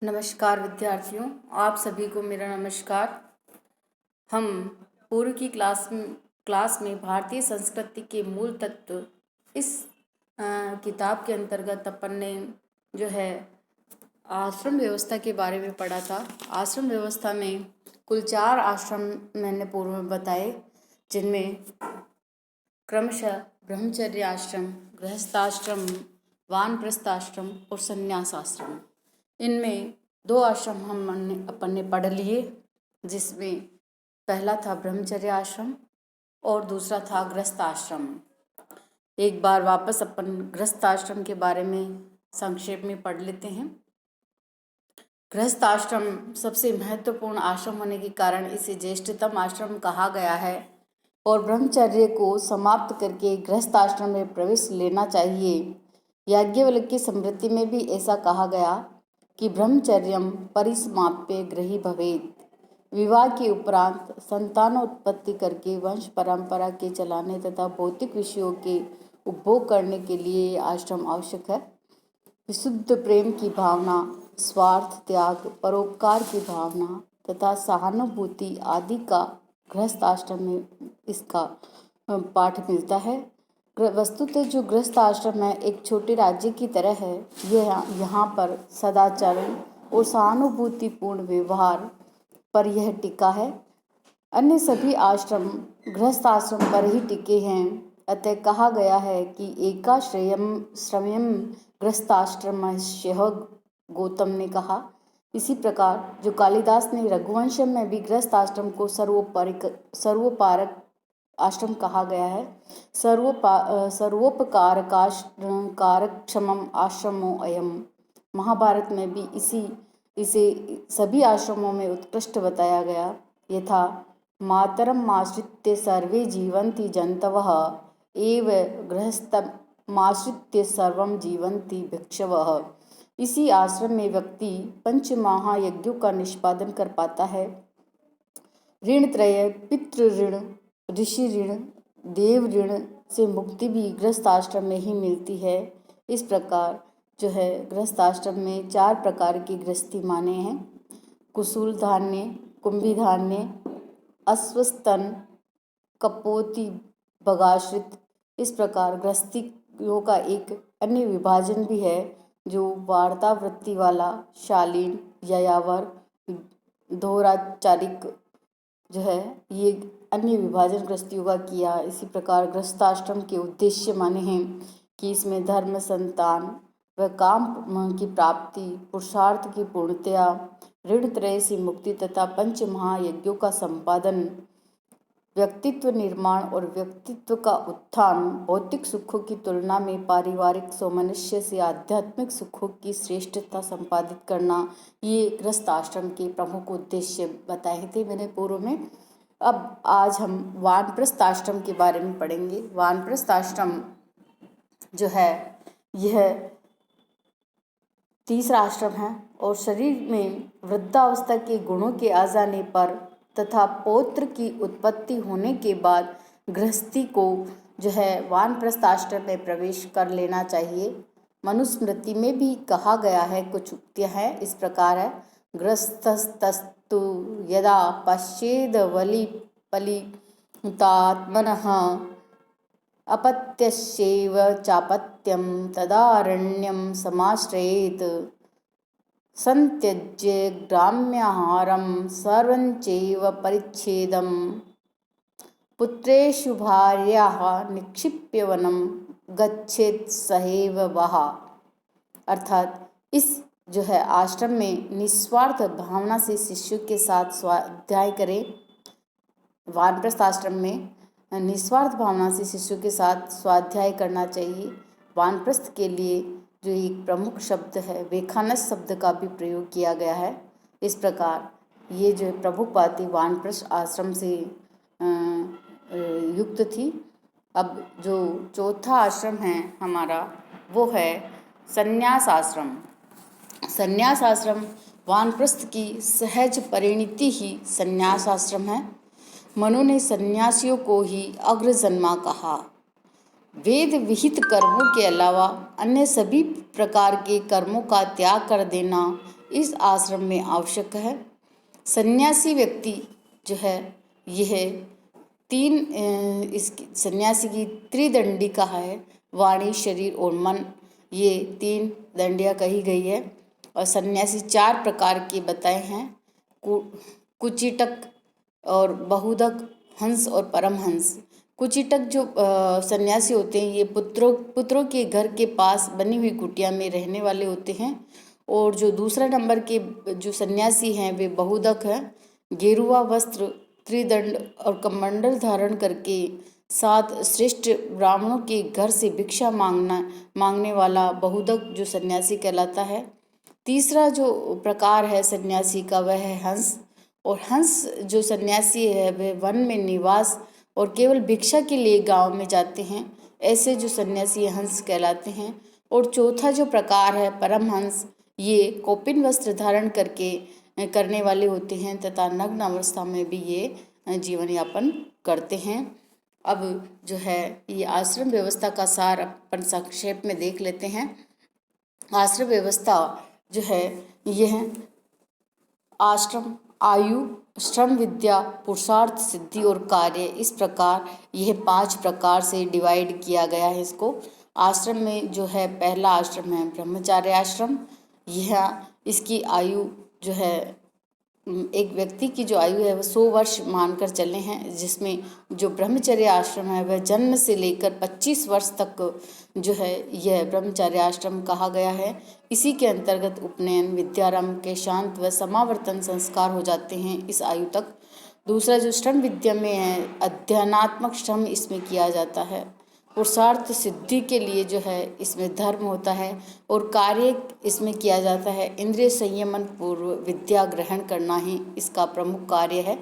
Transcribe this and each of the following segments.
नमस्कार विद्यार्थियों, आप सभी को मेरा नमस्कार। हम पूर्व की क्लास में भारतीय संस्कृति के मूल तत्व इस किताब के अंतर्गत अपन ने जो है आश्रम व्यवस्था के बारे में पढ़ा था। आश्रम व्यवस्था में कुल 4 आश्रम मैंने पूर्व में बताए, जिनमें क्रमशः ब्रह्मचर्य आश्रम, गृहस्थाश्रम, वानप्रस्थाश्रम और संन्यास आश्रम। इनमें 2 आश्रम अपन ने पढ़ लिए, जिसमें पहला था ब्रह्मचर्य आश्रम और दूसरा था गृहस्थ आश्रम। एक बार वापस अपन गृहस्थ आश्रम के बारे में संक्षेप में पढ़ लेते हैं। गृहस्थ आश्रम सबसे महत्वपूर्ण आश्रम होने के कारण इसे ज्येष्ठतम आश्रम कहा गया है और ब्रह्मचर्य को समाप्त करके गृहस्थ आश्रम में प्रवेश लेना चाहिए। याज्ञवल्क्य की स्मृति में भी ऐसा कहा गया कि ब्रह्मचर्यम परिसमाप्य गृही भवेत्। विवाह के उपरांत संतानोत्पत्ति करके वंश परंपरा के चलाने तथा भौतिक विषयों के उपभोग करने के लिए आश्रम आवश्यक है। विशुद्ध प्रेम की भावना, स्वार्थ त्याग, परोपकार की भावना तथा सहानुभूति आदि का गृहस्थ आश्रम में इसका पाठ मिलता है। वस्तुतः जो गृहस्थ आश्रम है एक छोटे राज्य की तरह है। यह यहाँ पर सदाचरण और सहानुभूतिपूर्ण व्यवहार पर यह टिका है। अन्य सभी आश्रम गृहस्थ आश्रम पर ही टिके हैं। अतः कहा गया है कि एकाश्रयम् गृहस्थाश्रमस्यः, गौतम ने कहा। इसी प्रकार जो कालिदास ने रघुवंश में भी गृहस्थ आश्रम को सर्वोपकारक आश्रम कहा गया है। सर्वोपकारक्षमम आश्रमो अयम। महाभारत में भी इसे सभी आश्रमों में उत्कृष्ट बताया गया। यथा मातरम आश्रित्य सर्वे जीवन्ति जन्तवः एव गृहस्थमाश्रित्य सर्वं जीवन्ति भिक्षवः। इसी आश्रम में व्यक्ति 5 महायज्ञों का निष्पादन कर पाता है। ऋण त्रय, पितृ ऋण, ऋषि ऋण, देव ऋण से मुक्ति भी गृहस्थ आश्रम में ही मिलती है। इस प्रकार जो है गृहस्थ आश्रम में 4 प्रकार की गृहस्थी माने हैं: कुसूल धान्य, कुंभी धान्य, अश्वस्तन, कपोती, भगाश्रित। इस प्रकार गृहस्थियों का एक अन्य विभाजन भी है जो वार्तावृत्ति वाला, शालीन, यायावर, दोहराचारिक जो है ये अन्य विभाजन गृहस्थियों का किया। इसी प्रकार गृहस्थाश्रम के उद्देश्य माने हैं कि इसमें धर्म, संतान व काम की प्राप्ति, पुरुषार्थ की पूर्णतया, ऋण त्रय से मुक्ति तथा 5 महायज्ञों का संपादन, व्यक्तित्व निर्माण और व्यक्तित्व का उत्थान, भौतिक सुखों की तुलना में पारिवारिक सौमनस्य से आध्यात्मिक सुखों की श्रेष्ठता संपादित करना, ये गृहस्थ आश्रम के प्रमुख उद्देश्य बताए थे मैंने पूर्व में। अब आज हम वानप्रस्थ आश्रम के बारे में पढ़ेंगे। वानप्रस्थ आश्रम जो है यह तीसरा आश्रम है और शरीर में वृद्धावस्था के गुणों के आ जाने पर तथा पौत्र की उत्पत्ति होने के बाद गृहस्थी को जो है वानप्रस्थ आश्रम में प्रवेश कर लेना चाहिए। मनुस्मृति में भी कहा गया है, कुछ उक्तियाँ हैं इस प्रकार है: गृहस्थस्तस्तु यदा पश्येद वलिपलितात्मनः अपत्यस्यैव चापत्यं तदारण्यं समाश्रयेत् संत्यज्य ग्राम्याहारं सर्वञ्चैव परिच्छेदं पुत्रेषु भार्याः निक्षिप्य वनं गच्छेत् सहैव वः। अर्थात इस जो है आश्रम में निस्वार्थ भावना से शिष्यों के साथ स्वाध्याय करें। वानप्रस्थ आश्रम में निस्वार्थ भावना से शिष्यों के साथ स्वाध्याय करना चाहिए। वानप्रस्थ के लिए जो एक प्रमुख शब्द है वेखानस शब्द का भी प्रयोग किया गया है। इस प्रकार ये जो प्रमुख बातें वानप्रस्थ आश्रम से युक्त थी। अब जो चौथा आश्रम है हमारा वो है संन्यास आश्रम। संन्यास आश्रम वानप्रस्थ की सहज परिणति ही संन्यास आश्रम है। मनु ने सन्यासियों को ही अग्रजन्मा कहा। वेद विहित कर्मों के अलावा अन्य सभी प्रकार के कर्मों का त्याग कर देना इस आश्रम में आवश्यक है। सन्यासी व्यक्ति जो है यह इस सन्यासी की त्रिदंडिका है, वाणी, शरीर और मन, ये 3 दंडियाँ कही गई है। और सन्यासी 4 प्रकार के बताए हैं, कुचिटक और बहुधक, हंस और परमहंस। कुचिटक जो सन्यासी होते हैं ये पुत्रों के घर के पास बनी हुई कुटिया में रहने वाले होते हैं। और जो दूसरा नंबर के जो सन्यासी हैं वे बहुधक हैं, गेरुआ वस्त्र, त्रिदंड और कमंडल धारण करके 7 श्रेष्ठ ब्राह्मणों के घर से भिक्षा मांगने वाला बहुधक जो सन्यासी कहलाता है। तीसरा जो प्रकार है सन्यासी का वह है हंस। और हंस जो सन्यासी है वह वन में निवास और केवल भिक्षा के लिए गांव में जाते हैं, ऐसे जो सन्यासी हंस कहलाते हैं। और चौथा जो प्रकार है परमहंस, ये कौपीन वस्त्र धारण करने वाले होते हैं तथा नग्न अवस्था में भी ये जीवन यापन करते हैं। अब जो है ये आश्रम व्यवस्था का सार अपन संक्षेप में देख लेते हैं। आश्रम व्यवस्था जो है यह आश्रम, आयु, श्रम, विद्या, पुरुषार्थ, सिद्धि और कार्य, इस प्रकार यह 5 प्रकार से डिवाइड किया गया है इसको। आश्रम में जो है पहला आश्रम है ब्रह्मचार्य आश्रम। यह इसकी आयु जो है एक व्यक्ति की जो आयु है वह 100 वर्ष मानकर चले हैं, जिसमें जो ब्रह्मचर्य आश्रम है वह जन्म से लेकर 25 वर्ष तक जो है यह ब्रह्मचर्य आश्रम कहा गया है। इसी के अंतर्गत उपनयन, विद्यारंभ के शांत व समावर्तन संस्कार हो जाते हैं इस आयु तक। दूसरा जो श्रम विद्या में है, अध्ययनात्मक श्रम इसमें किया जाता है। पुरुषार्थ सिद्धि के लिए जो है इसमें धर्म होता है और कार्य इसमें किया जाता है। इंद्रिय संयमन पूर्व विद्या ग्रहण करना ही इसका प्रमुख कार्य है।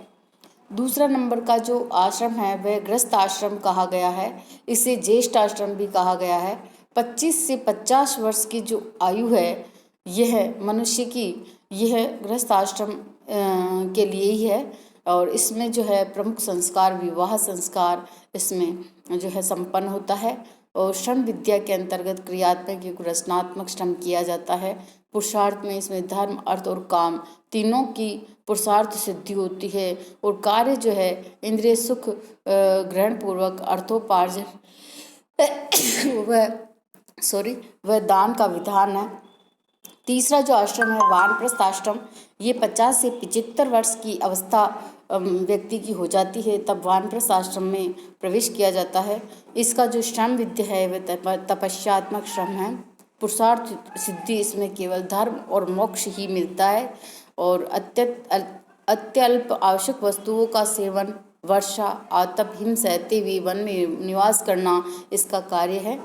दूसरा नंबर का जो आश्रम है वह गृहस्थ आश्रम कहा गया है, इसे ज्येष्ठ आश्रम भी कहा गया है। 25 से 50 वर्ष की जो आयु है यह मनुष्य की यह गृहस्थ आश्रम के लिए ही है। और इसमें जो है प्रमुख संस्कार विवाह संस्कार इसमें जो है संपन्न होता है। और श्रम विद्या के अंतर्गत क्रियात्मक या रचनात्मक श्रम किया जाता है। पुरुषार्थ में इसमें धर्म, अर्थ और काम तीनों की पुरुषार्थ सिद्धि होती है। और कार्य जो है इंद्रिय सुख ग्रहण पूर्वक अर्थोपार्जन वह दान का विधान है। तीसरा जो आश्रम है वानप्रस्थ आश्रम, ये 50 से 75 वर्ष की अवस्था व्यक्ति की हो जाती है तब वानप्रस्थ आश्रम में प्रवेश किया जाता है। इसका जो श्रम विद्या है वह तपस्यात्मक श्रम है। पुरुषार्थ सिद्धि इसमें केवल धर्म और मोक्ष ही मिलता है। और अत्यल्प आवश्यक वस्तुओं का सेवन, वर्षा, आतप, हिम सहते हुए वन में निवास करना इसका कार्य है।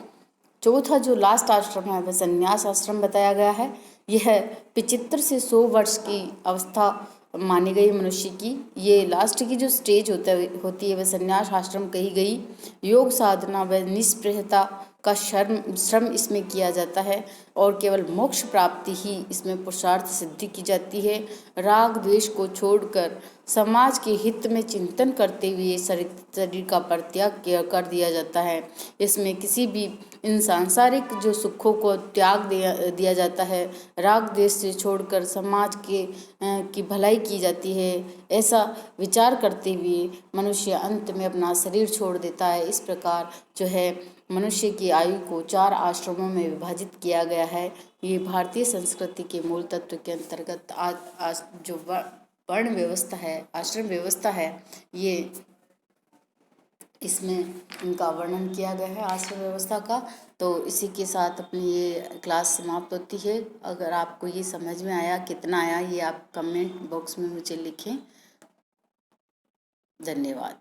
चौथा जो लास्ट आश्रम है वह संन्यास आश्रम बताया गया है। यह 75 से 100 वर्ष की अवस्था मानी गई मनुष्य की। ये लास्ट की जो स्टेज होती है वह संन्यास आश्रम कही गई। योग साधना व निष्पृहता का श्रम इसमें किया जाता है और केवल मोक्ष प्राप्ति ही इसमें पुरुषार्थ सिद्धि की जाती है। राग द्वेष को छोड़कर समाज के हित में चिंतन करते हुए शरीर का परित्याग कर दिया जाता है। इसमें किसी भी इन सांसारिक जो सुखों को त्याग दिया जाता है। राग द्वेष से छोड़कर समाज की भलाई की जाती है, ऐसा विचार करते हुए मनुष्य अंत में अपना शरीर छोड़ देता है। इस प्रकार जो है मनुष्य की आयु को 4 आश्रमों में विभाजित किया गया है। ये भारतीय संस्कृति के मूल तत्व के अंतर्गत जो वर्ण व्यवस्था है, आश्रम व्यवस्था है, ये इसमें इनका वर्णन किया गया है आश्रम व्यवस्था का। तो इसी के साथ अपनी ये क्लास समाप्त होती है। अगर आपको ये समझ में आया, कितना आया, ये आप कमेंट बॉक्स में मुझे लिखें। धन्यवाद।